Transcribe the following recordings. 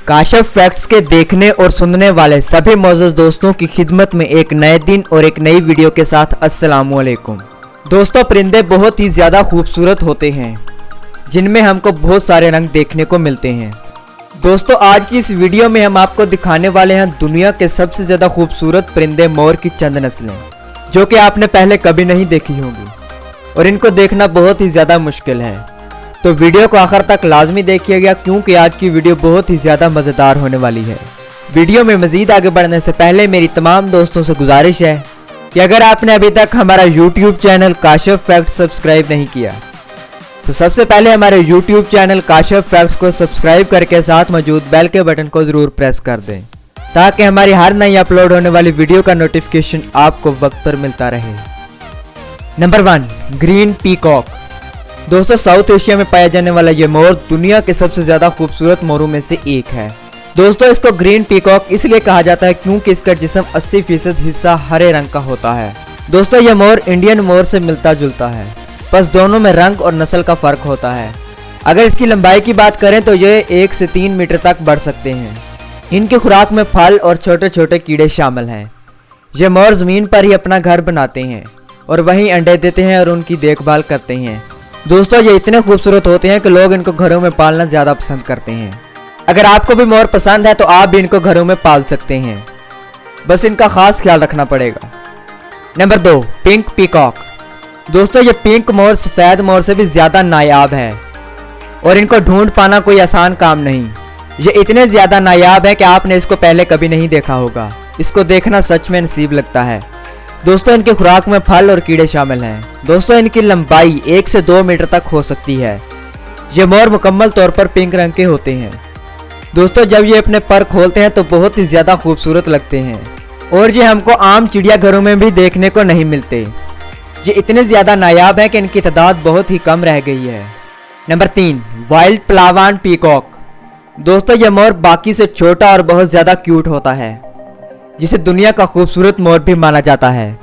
Kashif facts के देखने और सुनने वाले सभी मौजूद दोस्तों की खिदमत में एक नए दिन और एक नई वीडियो के साथ अस्सलाम वालेकुम। दोस्तों, परिंदे बहुत ही ज़्यादा खूबसूरत होते हैं जिनमें हमको बहुत सारे रंग देखने को मिलते हैं। दोस्तों, आज की इस वीडियो में हम आपको दिखाने वाले हैं दुनिया के सबसे ज़्यादा खूबसूरत परिंदे मोर की चंद नस्लें, जो कि आपने पहले कभी नहीं देखी होंगी और इनको देखना बहुत ही ज़्यादा मुश्किल है। तो वीडियो को आखिर तक लाजमी देखिएगा क्योंकि आज की वीडियो बहुत ही ज़्यादा मज़ेदार होने वाली है। वीडियो में मज़ीद आगे बढ़ने से पहले मेरी तमाम दोस्तों से गुजारिश है कि अगर आपने अभी तक हमारा YouTube channel Kashif facts subscribe नहीं किया तो सबसे पहले हमारे YouTube चैनल काशिफ फैक्ट्स को सब्सक्राइब करके साथ मौजूद बेल के बटन को ज़रूर प्रेस कर दें ताकि हमारी हर नई अपलोड होने वाली वीडियो का नोटिफिकेशन आपको वक्त पर मिलता रहे। Number 1, green peacock. दोस्तों, साउथ एशिया में पाया जाने वाला ये मोर दुनिया के सबसे ज़्यादा खूबसूरत मोरों में से एक है। दोस्तों, इसको ग्रीन पीकॉक इसलिए कहा जाता है क्योंकि इसका जिस्म 80% हिस्सा हरे रंग का होता है। दोस्तों, ये मोर इंडियन मोर से मिलता जुलता है, बस दोनों में रंग और नस्ल का फ़र्क होता है। अगर इसकी लंबाई की बात करें तो ये 1 से 3 मीटर तक बढ़ सकते हैं। इनकी खुराक में फल और छोटे छोटे कीड़े शामिल हैं। ये मोर ज़मीन पर ही अपना घर बनाते हैं और वहीं अंडे देते हैं और उनकी देखभाल करते हैं। दोस्तों, ये इतने खूबसूरत होते हैं कि लोग इनको घरों में पालना ज़्यादा पसंद करते हैं। अगर आपको भी मोर पसंद है तो आप भी इनको घरों में पाल सकते हैं, बस इनका खास ख्याल रखना पड़ेगा। Number 2, pink peacock. दोस्तों, ये पिंक मोर सफ़ेद मोर से भी ज़्यादा नायाब है और इनको ढूंढ पाना कोई आसान काम नहीं। ये इतने ज़्यादा नायाब है कि आपने इसको पहले कभी नहीं देखा होगा। इसको देखना सच में नसीब लगता है। दोस्तों, इनकी खुराक में फल और कीड़े शामिल हैं। दोस्तों, इनकी लंबाई 1 से 2 मीटर तक हो सकती है। ये मोर मुकम्मल तौर पर पिंक रंग के होते हैं। दोस्तों, जब ये अपने पर खोलते हैं तो बहुत ही ज़्यादा खूबसूरत लगते हैं और ये हमको आम चिड़ियाघरों में भी देखने को नहीं मिलते। ये इतने ज़्यादा नायाब हैं कि इनकी तादाद बहुत ही कम रह गई है। नंबर 3, वाइल्ड प्लावान पीकॉक। दोस्तों, यह मोर बाकी से छोटा और बहुत ज़्यादा क्यूट होता है, जिसे दुनिया का खूबसूरत मोर भी माना जाता है,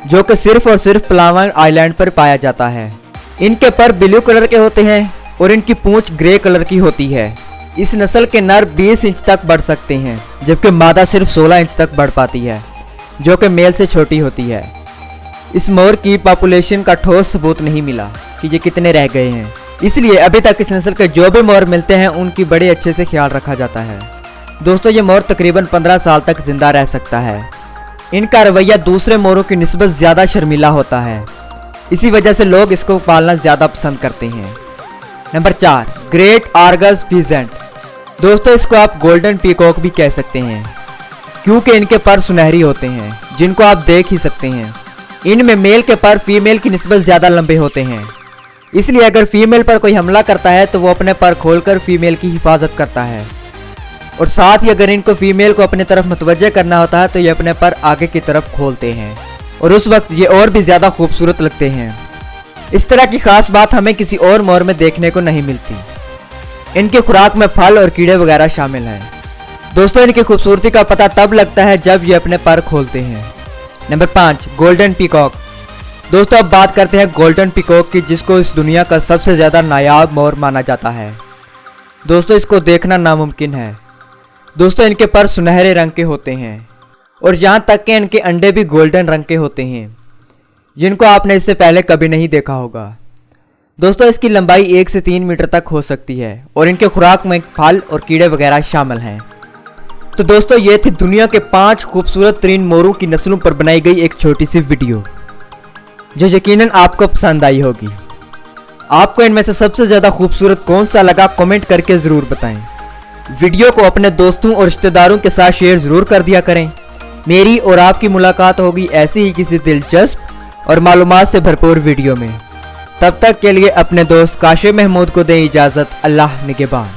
जो कि सिर्फ और सिर्फ प्लावन आइलैंड पर पाया जाता है। इनके पर ब्लू कलर के होते हैं और इनकी पूंछ ग्रे कलर की होती है। इस नस्ल के नर 20 इंच तक बढ़ सकते हैं, जबकि मादा सिर्फ 16 इंच तक बढ़ पाती है, जो कि मेल से छोटी होती है। इस मोर की पॉपुलेशन का ठोस सबूत नहीं मिला कि ये कितने रह गए हैं, इसलिए अभी तक इस नस्ल के जो भी मोर मिलते हैं उनकी बड़े अच्छे से ख्याल रखा जाता है। दोस्तों, ये मोर तकरीबन 15 साल तक जिंदा रह सकता है। इनका रवैया दूसरे मोरों की निस्बत ज़्यादा शर्मीला होता है, इसी वजह से लोग इसको पालना ज़्यादा पसंद करते हैं। Number 4, great Argus peasant. दोस्तों, इसको आप गोल्डन पीकॉक भी कह सकते हैं क्योंकि इनके पर सुनहरी होते हैं, जिनको आप देख ही सकते हैं। इनमें मेल के पर फीमेल की निस्बत ज़्यादा लंबे होते हैं, इसलिए अगर फीमेल पर कोई हमला करता है तो वो अपने पर खोलकर फीमेल की हिफाजत करता है और साथ ही अगर इनको फीमेल को अपनी तरफ मुतवज्जे करना होता है तो ये अपने पर आगे की तरफ खोलते हैं और उस वक्त ये और भी ज़्यादा खूबसूरत लगते हैं। इस तरह की खास बात हमें किसी और मोर में देखने को नहीं मिलती। इनकी खुराक में फल और कीड़े वगैरह शामिल हैं। दोस्तों, इनकी खूबसूरती का पता तब लगता है जब ये अपने पर खोलते हैं। Number 5, golden peacock. दोस्तों, अब बात करते हैं गोल्डन पीकॉक की, जिसको इस दुनिया का सबसे ज़्यादा नायाब मोर माना जाता है। दोस्तों, इसको देखना नामुमकिन है। दोस्तों, इनके पर सुनहरे रंग के होते हैं और यहाँ तक कि इनके अंडे भी गोल्डन रंग के होते हैं, जिनको आपने इससे पहले कभी नहीं देखा होगा। दोस्तों, इसकी लंबाई 1 से 3 मीटर तक हो सकती है और इनके खुराक में फल और कीड़े वगैरह शामिल हैं। तो दोस्तों, ये थी दुनिया के 5 खूबसूरत तरीन मोरों की नस्लों पर बनाई गई एक छोटी सी वीडियो, जो यकीनन आपको पसंद आई होगी। आपको इनमें से सबसे ज़्यादा खूबसूरत कौन सा लगा, कमेंट करके ज़रूर बताएं। वीडियो को अपने दोस्तों और रिश्तेदारों के साथ शेयर ज़रूर कर दिया करें। मेरी और आपकी मुलाकात होगी ऐसी ही किसी दिलचस्प और मालूमात से भरपूर वीडियो में। तब तक के लिए अपने दोस्त काशिफ महमूद को दें इजाज़त। अल्लाह निगहबान।